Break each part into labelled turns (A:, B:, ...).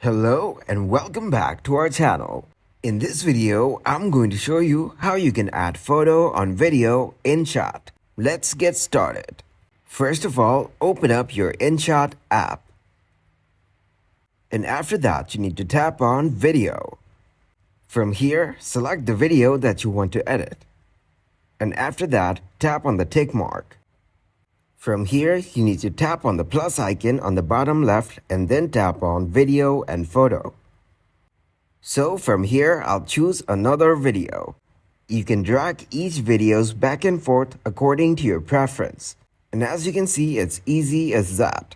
A: Hello and welcome back to our channel. In this video, I'm going to show you how you can add photo on video in InShot. Let's get started. First of all, open up your InShot app. And after that, you need to tap on Video. From here, select the video that you want to edit. And after that, tap on the tick mark. From here, you need to tap on the plus icon on the bottom left and then tap on Video and Photo. So from here, I'll choose another video. You can drag each videos back and forth according to your preference. And as you can see, it's easy as that.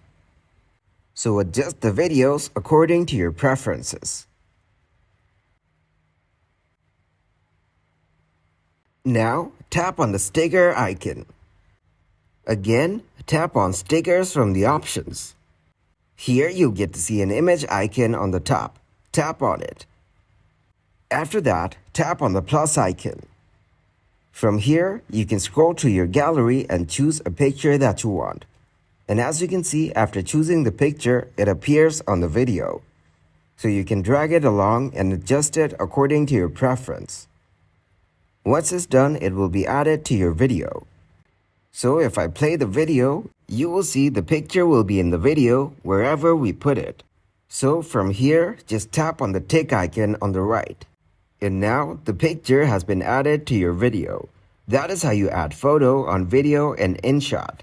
A: So adjust the videos according to your preferences. Now, tap on the sticker icon. Again, tap on stickers from the options. Here you'll get to see an image icon on the top. Tap on it. After that, tap on the plus icon. From here, you can scroll to your gallery and choose a picture that you want. And as you can see, after choosing the picture, it appears on the video. So you can drag it along and adjust it according to your preference. Once it's done, it will be added to your video. So if I play the video, you will see the picture will be in the video wherever we put it. So from here, just tap on the tick icon on the right. And now the picture has been added to your video. That is how you add photo on video and InShot.